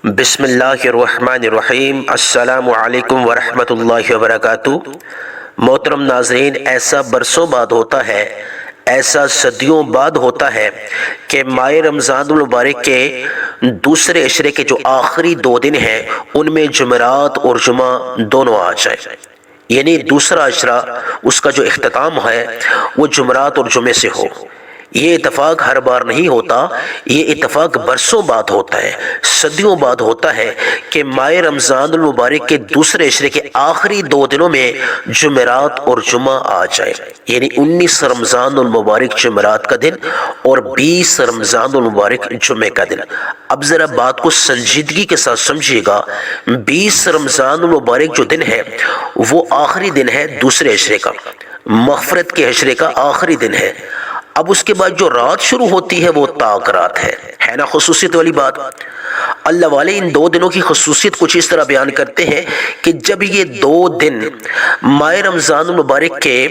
بسم اللہ الرحمن الرحیم۔ السلام علیکم ورحمۃ اللہ وبرکاتہ۔ محترم ناظرین، ایسا برسوں بعد ہوتا ہے، ایسا صدیوں بعد ہوتا ہے کہ ماہ رمضان المبارک کے دوسرے عشرے کے جو آخری 2 دن ہیں ان میں جمعرات اور جمعہ دونوں آ جائے، یعنی دوسرا عشرہ اس کا جو اختتام ہے وہ جمعرات اور جمعے سے ہو۔ یہ اتفاق ہر بار نہیں ہوتا، یہ اتفاق برسوں بعد ہوتا ہے، صدیوں بعد ہوتا ہے کہ ماہ رمضان المبارک کے دوسرے عشرے کے آخری 2 دنوں میں جمعرات اور جمعہ آ جائے، یعنی 19 رمضان المبارک جمعرات کا دن اور 20 رمضان المبارک جمعے کا دن۔ اب ذرا بات کو سنجیدگی کے ساتھ سمجھیے گا۔ 20 رمضان المبارک جو دن ہے وہ آخری دن ہے دوسرے عشرے کا، مغفرت کے عشرے کا آخری دن ہے۔ اب اس کے بعد جو رات شروع ہوتی ہے وہ طاق رات ہے نا، خصوصیت والی بات۔ اللہ والے ان 2 دنوں کی خصوصیت کچھ اس طرح بیان کرتے ہیں کہ جب یہ 2 دن ماہ رمضان المبارک کے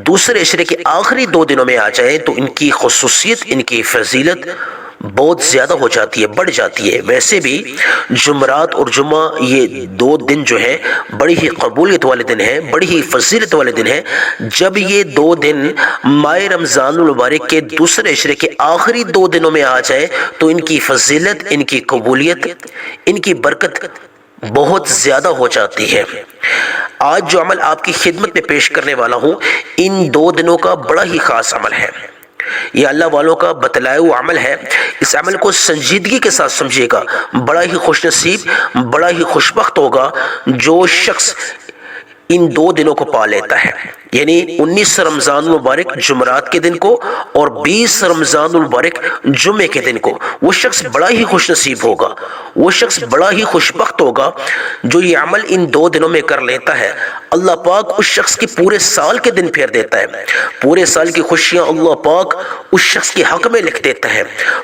دوسرے عشرے کے آخری 2 دنوں میں آ جائیں تو ان کی خصوصیت، ان کی فضیلت بہت زیادہ ہو جاتی ہے، بڑھ جاتی ہے۔ ویسے بھی جمعرات اور جمعہ یہ 2 دن جو ہیں بڑی ہی قبولیت والے دن ہیں، بڑی ہی فضیلت والے دن ہیں۔ جب یہ 2 دن ماہ رمضان المبارک کے دوسرے عشرے کے آخری 2 دنوں میں آ جائے تو ان کی فضیلت، ان کی قبولیت، ان کی برکت بہت زیادہ ہو جاتی ہے۔ آج جو عمل آپ کی خدمت میں پیش کرنے والا ہوں ان 2 دنوں کا بڑا ہی خاص عمل ہے، یہ اللہ والوں کا بتلایا ہوا عمل ہے۔ اس عمل کو سنجیدگی کے ساتھ سمجھیے گا۔ بڑا ہی خوش نصیب، بڑا ہی خوشبخت ہوگا جو شخص ان 2 دنوں کو پا لیتا ہے، یعنی 19 رمضان المبارک جمعرات کے دن کو اور 20 رمضان المبارک جمعے کے دن کو۔ وہ شخص بڑا ہی خوش نصیب ہوگا، وہ شخص بڑا ہی خوشبخت ہوگا جو یہ عمل ان 2 دنوں میں کر لیتا ہے۔ اللہ پاک اس شخص کے پورے سال کے دن پھیر دیتا ہے، پورے سال کی خوشیاں اللہ پاک اس شخص کے حق میں لکھ دیتا ہے،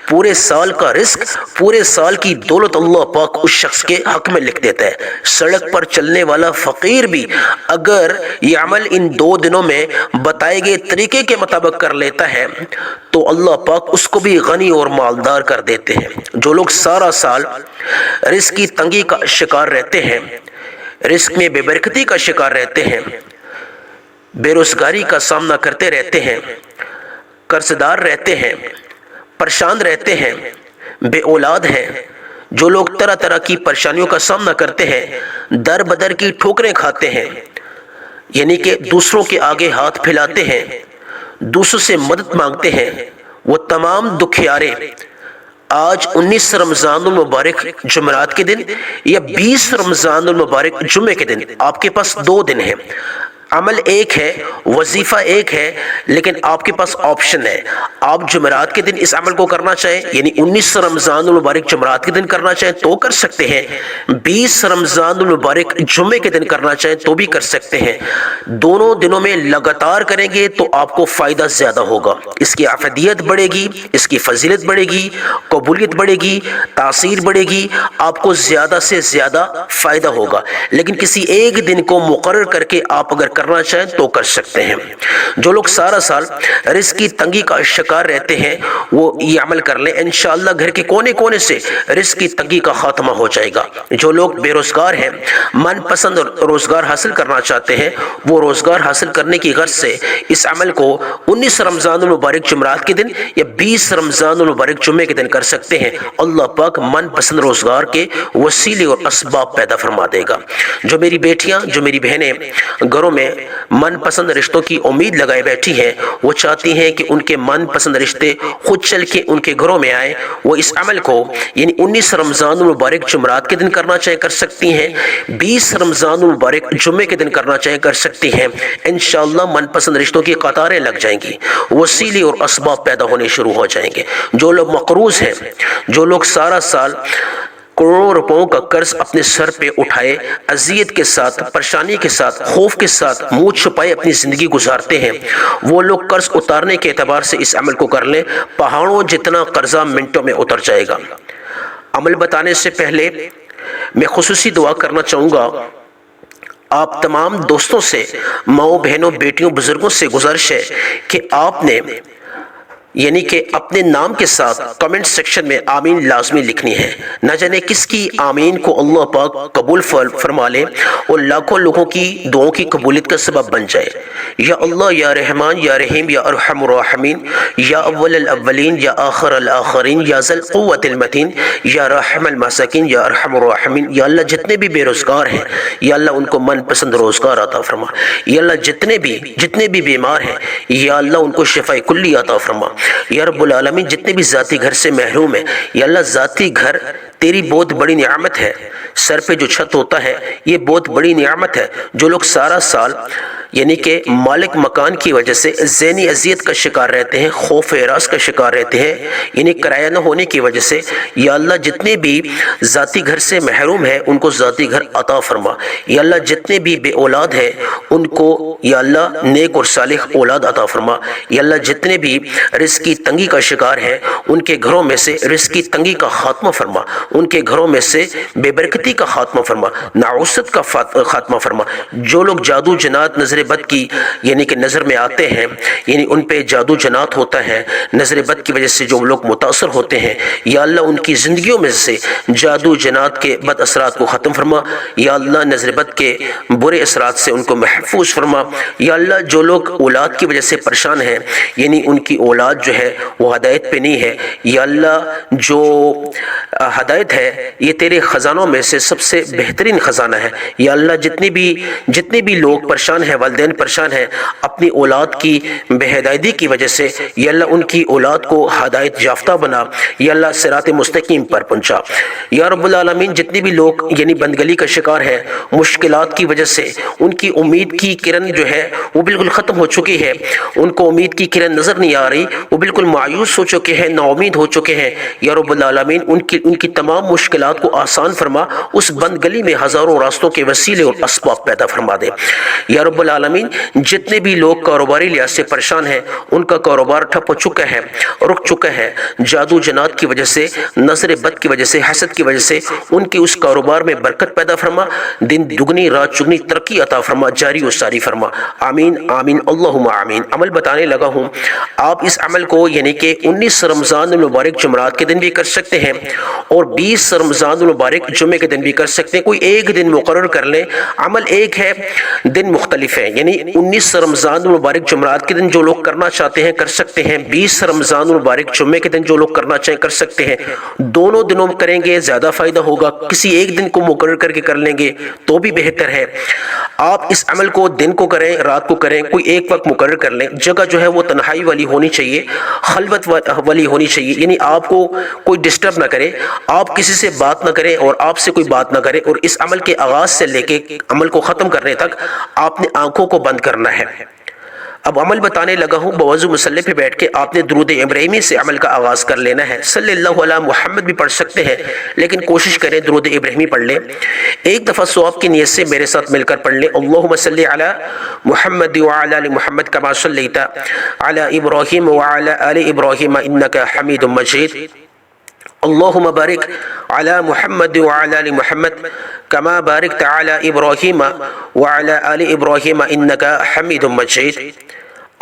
پورے سال کا رزق، پورے سال کی دولت اللہ پاک اس شخص کے حق میں لکھ دیتا ہے۔ سڑک پر چلنے والا فقیر بھی اگر یہ عمل ان 2 دنوں میں بتائے گئے طریقے کے مطابق کر لیتا ہے تو اللہ پاک اس کو بھی غنی اور مالدار کر دیتے ہیں۔ جو لوگ سارا سال رزق کی تنگی کا شکار رہتے ہیں، رزق میں بے برکتی کا شکار رہتے ہیں، بے روزگاری کا سامنا کرتے رہتے ہیں، قرض دار رہتے ہیں، پریشان رہتے ہیں، بے اولاد ہیں، جو لوگ طرح طرح کی پریشانیوں کا سامنا کرتے ہیں، در بدر کی ٹھوکریں کھاتے ہیں، یعنی کہ دوسروں کے آگے ہاتھ پھیلاتے ہیں، دوسروں سے مدد مانگتے ہیں، وہ تمام دکھیارے آج 19 رمضان المبارک جمعرات کے دن یا 20 رمضان المبارک جمعے کے دن آپ کے پاس 2 دن ہیں، عمل ایک ہے، وظیفہ ایک ہے، لیکن آپ کے پاس آپشن ہے۔ آپ جمعرات کے دن اس عمل کو کرنا چاہیں، یعنی 19 رمضان المبارک جمعرات کے دن کرنا چاہیں تو کر سکتے ہیں، 20 رمضان المبارک جمعے کے دن کرنا چاہیں تو بھی کر سکتے ہیں۔ دونوں دنوں میں لگاتار کریں گے تو آپ کو فائدہ زیادہ ہوگا، اس کی افادیت بڑھے گی، اس کی فضیلت بڑھے گی، قبولیت بڑھے گی، تاثیر بڑھے گی، آپ کو زیادہ سے زیادہ فائدہ ہوگا۔ لیکن کسی ایک دن کو مقرر کر کے آپ اگر کرنا چاہیں تو کر سکتے ہیں۔ جو لوگ سارا سال رزق کی تنگی کا شکار رہتے ہیں وہ یہ عمل کر لیں، انشاءاللہ گھر کے کونے کونے سے رزق کی تنگی کا خاتمہ ہو جائے گا۔ جو لوگ بے روزگار ہیں، من پسند روزگار حاصل کرنا چاہتے ہیں، وہ روزگار حاصل کرنے کی غرض سے اس عمل کو 19 رمضان المبارک جمعرات کے دن یا 20 رمضان المبارک جمعے کے دن کر سکتے ہیں۔ اللہ پاک من پسند روزگار کے وسیلے اور اسباب پیدا فرما دے گا۔ جو میری بیٹیاں، جو میری بہنیں گھروں میں من پسند رشتوں کی امید لگائے بیٹھی ہیں، وہ چاہتی ہیں کہ ان کے من پسند رشتے خود چل کے ان کے گھروں میں آئیں، وہ اس عمل کو یعنی 19 رمضان المبارک جمعرات کے دن کرنا چاہیں کر سکتی ہیں، 20 رمضان المبارک جمعے کے دن کرنا چاہیں کر سکتی ہیں۔ انشاءاللہ من پسند رشتوں کی قطاریں لگ جائیں گی، وسیلے اور اسباب پیدا ہونے شروع ہو جائیں گے۔ جو لوگ مقروض ہیں، جو لوگ سارا سال کروڑوں روپوں کا قرض اپنے سر پہ اٹھائے اذیت کے ساتھ، پریشانی کے ساتھ، خوف کے ساتھ منہ چھپائے اپنی زندگی گزارتے ہیں، وہ لوگ قرض اتارنے کے اعتبار سے اس عمل کو کر لیں، پہاڑوں جتنا قرضہ منٹوں میں اتر جائے گا۔ عمل بتانے سے پہلے میں خصوصی دعا کرنا چاہوں گا۔ آپ تمام دوستوں سے، ماؤں بہنوں بیٹیوں بزرگوں سے گزارش ہے کہ آپ نے یعنی کہ اپنے نام کے ساتھ کمنٹ سیکشن میں آمین لازمی لکھنی ہے۔ نہ جانے کس کی آمین کو اللہ پاک قبول فرما لے اور لاکھوں لوگوں کی دعاؤں کی قبولیت کا سبب بن جائے۔ یا اللہ یا رحمان یا رحیم یا ارحم الراحمین یا اول الاولین یا آخر الآخرین یا ذی القوۃ المتین یا رحم المساکین یا ارحم الراحمین۔ یا اللہ جتنے بھی بے روزگار ہیں یا اللہ ان کو من پسند روزگار عطا فرما۔ یا اللہ جتنے بھی بیمار ہیں یا اللہ ان کو شفاء کلی عطا فرما۔ یا رب العالمین جتنے بھی ذاتی گھر سے محروم ہیں یا اللہ ذاتی گھر تیری بہت بڑی نعمت ہے۔ سر پہ جو چھت ہوتا ہے یہ بہت بڑی نعمت ہے۔ جو لوگ سارا سال یعنی کہ مالک مکان کی وجہ سے ذہنی اذیت کا شکار رہتے ہیں، خوف ہراس کا شکار رہتے ہیں، یعنی کرایہ نہ ہونے کی وجہ سے، یا اللہ جتنے بھی ذاتی گھر سے محروم ہیں ان کو ذاتی گھر عطا فرما۔ یا اللہ جتنے بھی بے اولاد ہیں ان کو یا اللہ نیک اور صالح اولاد عطا فرما۔ یا اللہ جتنے بھی رزق کی تنگی کا شکار ہیں ان کے گھروں میں سے رزق کی تنگی کا خاتمہ فرما، ان کے گھروں میں سے بے برکتی کا خاتمہ فرما، نعوست کا خاتمہ فرما۔ جو لوگ جادو جنات نظر بد کی یعنی کہ نظر میں آتے ہیں، یعنی ان پہ جادو جنات ہوتا ہے، نظر بد کی وجہ سے جو لوگ متاثر ہوتے ہیں، یا اللہ ان کی زندگیوں میں سے جادو جنات کے بد اثرات کو ختم فرما۔ یا اللہ نظر بد کے برے اثرات سے ان کو محفوظ فرما۔ یا اللہ جو لوگ اولاد کی وجہ سے پریشان ہیں، یعنی ان کی اولاد جو ہے وہ ہدایت پہ نہیں ہے، یا اللہ جو ہدایت ہے یہ تیرے خزانوں میں سے سب سے بہترین خزانہ ہے۔ یا اللہ جتنے بھی لوگ پریشان ہیں، والدین پریشان ہیں اپنی اولاد کی بے ہدایتی کی وجہ سے، یا اللہ ان کی اولاد کو ہدایت یافتہ بنا، یا اللہ صراط مستقیم پر پہنچا۔ یا رب العالمین جتنے بھی لوگ یعنی بندگلی کا شکار ہے، مشکلات کی وجہ سے ان کی امید کی کرن جو ہے وہ بالکل ختم ہو چکی ہے، ان کو امید کی کرن نظر نہیں آ رہی، وہ بالکل مایوس ہو چکے ہیں، نا امید ہو چکے ہیں، یا رب العالمین ان کی تمام مشکلات کو آسان فرما، اس بند گلی میں ہزاروں راستوں کے وسیلے اور اسباب پیدا فرما دے۔ یا رب العالمین جتنے بھی لوگ کاروباری لحاظ سے پریشان ہیں ان کا کاروبار ٹھپ ہو چکا ہے، رک چکا ہے، جادو جنات کی وجہ سے، نظر بد کی وجہ سے، حسد کی وجہ سے ان کی اس کاروبار میں برکت پیدا فرما، دن دگنی رات چگنی ترقی عطا فرما، جاری و ساری فرما۔ آمین آمین اللہم آمین۔ عمل بتانے لگا ہوں، آپ اس عمل کو یعنی کہ 19 رمضان المبارک جمعرات کے دن بھی کر سکتے ہیں اور 20 رمضان المبارک جمعے کے دن بھی کر سکتے ہیں۔ کوئی ایک دن مقرر کر لیں، عمل ایک ہے، دن مختلف ہیں، یعنی 19 رمضان المبارک جمعرات کے دن جو لوگ کرنا چاہتے ہیں کر سکتے ہیں، 20 رمضان المبارک جمعے کے دن جو لوگ کرنا چاہیں کر سکتے ہیں۔ دونوں دنوں میں کریں گے زیادہ فائدہ ہوگا، کسی ایک دن کو مقرر کر کے کر لیں گے تو بھی بہتر ہے۔ آپ اس عمل کو دن کو کریں رات کو کریں، کوئی ایک وقت مقرر کر لیں، جگہ جو ہے وہ تنہائی والی ہونی چاہیے، خلوت والی ہونی چاہیے، یعنی آپ کو کوئی ڈسٹرب نہ کرے، آپ کسی سے بات نہ کریں اور آپ سے کوئی بات نہ کرے، اور اس عمل کے آغاز سے لے کے عمل کو ختم کرنے تک آپ نے آنکھوں کو بند کرنا ہے۔ اب عمل بتانے لگا ہوں، بوضو مصلی پہ بیٹھ کے آپ نے درود ابراہیمی سے عمل کا آغاز کر لینا ہے۔ صلی اللہ علیہ محمد بھی پڑھ سکتے ہیں لیکن کوشش کریں درود ابراہیمی پڑھ لیں۔ ایک دفعہ ثواب کی نیت سے میرے ساتھ مل کر پڑھ لیں، اللہم صلی علی محمد وعلی آل محمد کما صلیت علی ابراہیم وعلی آل ابراہیم انک حمید مجید، اللہم بارک علی محمد وعلی آل محمد کما بارکت علی ابراہیم وعلی آل ابراہیم انک حمید مجید۔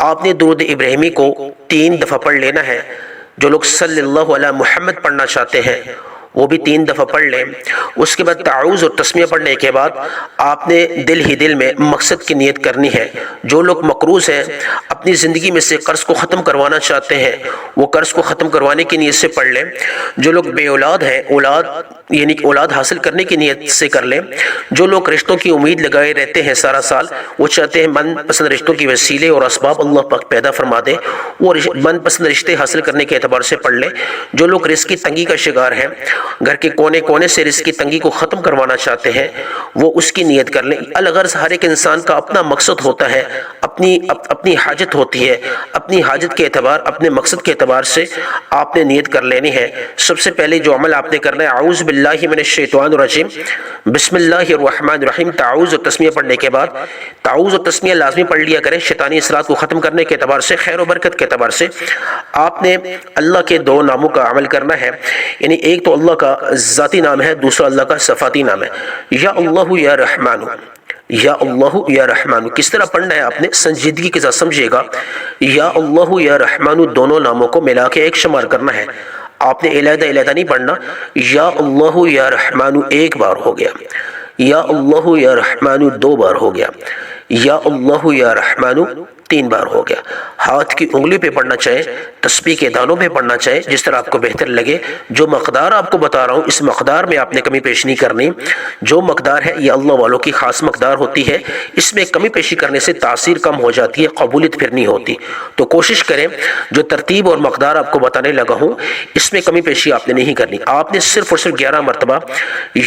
آپ نے درود ابراہیمی کو 3 دفعہ پڑھ لینا ہے۔ جو لوگ صلی اللہ علیہ محمد پڑھنا چاہتے ہیں وہ بھی 3 دفعہ پڑھ لیں۔ اس کے بعد تعوذ اور تسمیہ پڑھنے کے بعد آپ نے دل ہی دل میں مقصد کی نیت کرنی ہے۔ جو لوگ مقروض ہیں، اپنی زندگی میں سے قرض کو ختم کروانا چاہتے ہیں، وہ قرض کو ختم کروانے کی نیت سے پڑھ لیں۔ جو لوگ بے اولاد ہیں، یعنی کہ اولاد حاصل کرنے کی نیت سے کر لیں۔ جو لوگ رشتوں کی امید لگائے رہتے ہیں سارا سال، وہ چاہتے ہیں من پسند رشتوں کی وسیلے اور اسباب اللہ پاک پیدا فرما دے، وہ من پسند رشتے حاصل کرنے کے اعتبار سے پڑھ لیں۔ جو لوگ رزق کی تنگی کا شکار ہیں، گھر کے کونے کونے سے رزق کی تنگی کو ختم کروانا چاہتے ہیں، وہ اس کی نیت کر لیں۔ الغرض ہر ایک انسان کا اپنا مقصد ہوتا ہے، اپنی حاجت ہوتی ہے، اپنی حاجت کے اعتبار، اپنے مقصد کے اعتبار سے آپ نے نیت کر لینی ہے۔ سب سے پہلے جو عمل آپ نے کرنا ہے، اعوذ باللہ من الشیطان الرجیم، بسم اللہ الرحمن الرحیم، تعوذ اور تسمیہ پڑھنے کے بعد تعوذ اور تسمیہ لازمی پڑھ لیا کریں، شیطانی اثرات کو ختم کرنے کے اعتبار سے، خیر و برکت کے اعتبار سے۔ آپ نے اللہ کے 2 ناموں کا عمل کرنا ہے، یعنی ایک تو اللہ کا ذاتی نام ہے، دوسرا اللہ کا صفاتی نام ہے۔ یا اللہ یا رحمان، یا اللہ یا رحمان کس طرح پڑھنا ہے آپ نے سنجیدگی کے ساتھ سمجھیے گا۔ یا اللہ یا رحمان دونوں ناموں کو ملا کے ایک شمار کرنا ہے، آپ نے علیحدہ علیحدہ نہیں پڑھنا۔ یا اللہ یا رحمان ایک بار ہو گیا، یا اللہ یا رحمان دو بار ہو گیا، یا اللہ یا رحمان تین بار ہو گیا۔ ہاتھ کی انگلی پہ پڑھنا چاہے، تسبیح کے دانوں پہ پڑھنا چاہے، جس طرح آپ کو بہتر لگے۔ جو مقدار آپ کو بتا رہا ہوں اس مقدار میں آپ نے کمی پیشی نہیں کرنی۔ جو مقدار ہے یہ اللہ والوں کی خاص مقدار ہوتی ہے، اس میں کمی پیشی کرنے سے تاثیر کم ہو جاتی ہے، قبولیت پھر نہیں ہوتی۔ تو کوشش کریں جو ترتیب اور مقدار آپ کو بتانے لگا ہوں اس میں کمی پیشی آپ نے نہیں کرنی۔ آپ نے صرف اور صرف 11 مرتبہ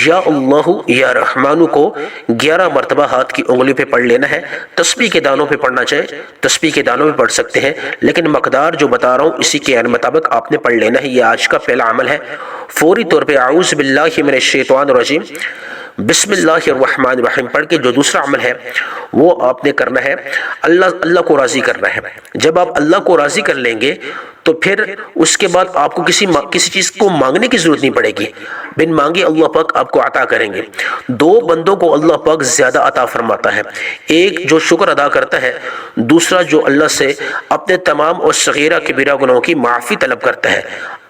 یا اللہ یا رحمان کو 11 مرتبہ ہاتھ کی انگلی پہ پڑھ لینا ہے۔ تسبیح کے دانوں پہ پڑھنا چاہے تسبیح کے دانوں میں پڑھ سکتے ہیں، لیکن مقدار جو بتا رہا ہوں اسی کے مطابق آپ نے پڑھ لینا ہے۔ یہ آج کا پہلا عمل ہے۔ فوری طور پہ اعوذ باللہ من الشیطان الرجیم بسم اللہ الرحمن الرحیم پڑھ کے جو دوسرا عمل ہے وہ آپ نے کرنا ہے، اللہ کو راضی کرنا ہے۔ جب آپ اللہ کو راضی کر لیں گے تو پھر اس کے بعد آپ کو کسی چیز کو مانگنے کی ضرورت نہیں پڑے گی، بن مانگے اللہ پاک آپ کو عطا کریں گے۔ دو بندوں کو اللہ پاک زیادہ عطا فرماتا ہے، ایک جو شکر ادا کرتا ہے، دوسرا جو اللہ سے اپنے تمام اور صغیرہ کبیرہ گناہوں کی معافی طلب کرتا ہے۔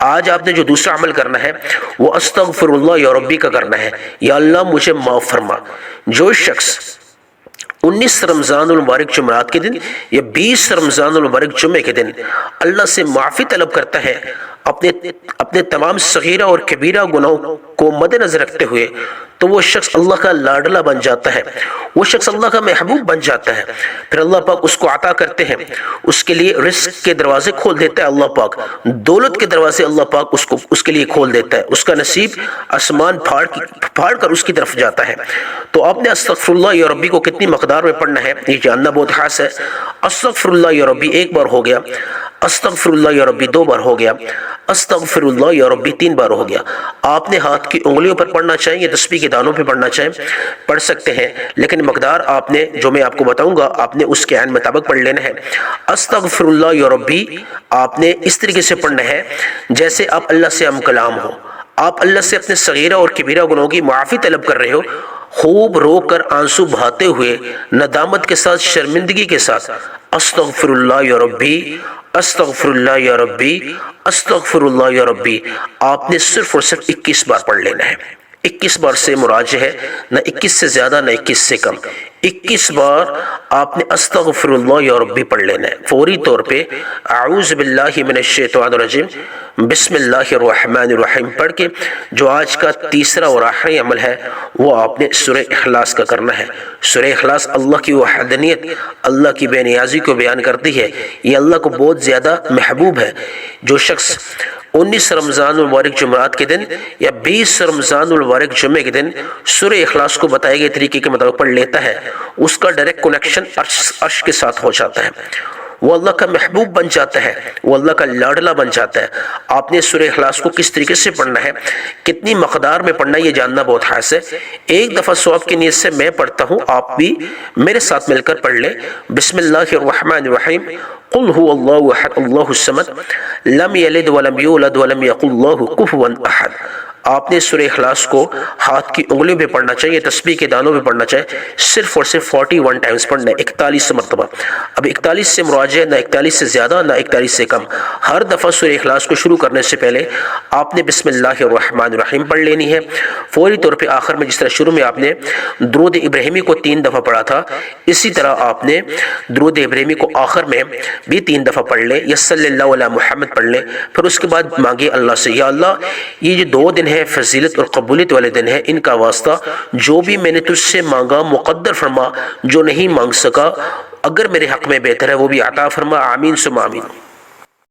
آج آپ نے جو دوسرا عمل کرنا ہے وہ استغفر اللہ یا ربی کا کرنا ہے، یا اللہ مجھے معاف فرما۔ جو شخص 19 رمضان المبارک جمعرات کے دن یا 20 رمضان المبارک جمعے کے دن اللہ سے معافی طلب کرتا ہے اپنے تمام صغیرہ اور کبیرہ گناہوں کو مد نظر رکھتے ہوئے، تو وہ شخص اللہ کا لاڈلا بن جاتا ہے، وہ شخص اللہ کا محبوب بن جاتا ہے۔ پھر اللہ پاک اس کو عطا کرتے ہیں، اس کے لیے رزق کے دروازے کھول دیتا ہے اللہ پاک، دولت کے دروازے اللہ پاک اس کے لیے کھول دیتا ہے، اس کا نصیب آسمان پھاڑ کر اس کی طرف جاتا ہے۔ تو آپ نے استغفر اللہ یا ربی کو کتنی مقدار میں پڑھنا ہے یہ جاننا بہت خاص ہے۔ استغفر اللہ یا ربی ایک بار ہو گیا، استغفر اللہ یا ربی دو بار ہو گیا، استغفر اللہ یا ربی تین بار ہو گیا۔ آپ نے ہاتھ کی انگلیوں پر پڑھنا چاہیں یا تسبیح کے دانوں پہ پڑھنا چاہیں پڑھ سکتے ہیں، لیکن مقدار آپ نے جو میں آپ کو بتاؤں گا آپ نے اس کے عین مطابق پڑھ لینا ہے۔ استغفر اللہ یا ربی آپ نے اس طریقے سے پڑھنا ہے جیسے آپ اللہ سے ہم کلام ہو، آپ اللہ سے اپنے صغیرہ اور کبیرہ گناہوں کی معافی طلب کر رہے ہو، خوب رو کر آنسو بہاتے ہوئے، ندامت کے ساتھ، شرمندگی کے ساتھ، استغفر اللہ یا ربی، استغفر اللہ یا ربی، استغفر اللہ یا ربی آپ نے صرف اور صرف 21 بار پڑھ لینا ہے۔ 21 بار سے مراد ہے نہ 21 سے زیادہ نہ 21 سے کم، 21 بار آپ نے استغفر اللہ یا ربی پڑھ لینا ہے۔ فوری طور پہ اعوذ باللہ من الشیطان الرجیم بسم اللہ الرحمن الرحیم پڑھ کے جو آج کا تیسرا اور آخری عمل ہے وہ آپ نے سورہ اخلاص کا کرنا ہے۔ سورہ اخلاص اللہ کی وحدانیت، اللہ کی بے نیازی کو بیان کرتی ہے، یہ اللہ کو بہت زیادہ محبوب ہے۔ جو شخص 19 رمضان المبارک جمعرات کے دن یا 20 رمضان المبارک جمعے کے دن سورہ اخلاص کو بتائے گئے طریقے کے مطابق پڑھ لیتا ہے، اس کا ڈائریکٹ کنیکشن عرش کے ساتھ ہو جاتا ہے، وہ اللہ کا محبوب بن جاتا ہے، وہ اللہ کا لاڈلا بن جاتا ہے۔ آپ نے سورہ اخلاص کو کس طریقے سے پڑھنا ہے، کتنی مقدار میں پڑھنا ہے یہ جاننا بہت خاص ہے۔ ایک دفعہ ثواب کی نیت سے میں پڑھتا ہوں، آپ بھی میرے ساتھ مل کر پڑھ لیں۔ بسم اللہ الرحمن الرحیم قل هو اللہ احد اللہ الصمد لم یلد ولم یولد ولم یکن له کفوا احد۔ آپ نے سورہ اخلاص کو ہاتھ کی انگلیوں پہ پڑھنا چاہیے، تسبیح کے دانوں پہ پڑھنا چاہیے، صرف اور صرف 41 ٹائمز پڑھنا ہے، 41 مرتبہ۔ اب 41 سے مراد ہے نہ 41 سے زیادہ نہ 41 سے کم۔ ہر دفعہ سورہ اخلاص کو شروع کرنے سے پہلے آپ نے بسم اللہ الرحمن الرحیم پڑھ لینی ہے۔ فوری طور پہ آخر میں جس طرح شروع میں آپ نے درود ابراہیمی کو 3 دفعہ پڑھا تھا، اسی طرح آپ نے درود ابراہیمی کو آخر میں بھی 3 دفعہ پڑھ لیں، یا صلی اللہ علی محمد پڑھ لیں۔ پھر اس کے بعد مانگے اللہ سے، یا اللہ یہ جو 2 دن ہے فضیلت اور قبولیت والے دن ہے، ان کا واسطہ جو بھی میں نے تجھ سے مانگا مقدر فرما، جو نہیں مانگ سکا اگر میرے حق میں بہتر ہے وہ بھی عطا فرما، آمین ثم آمین۔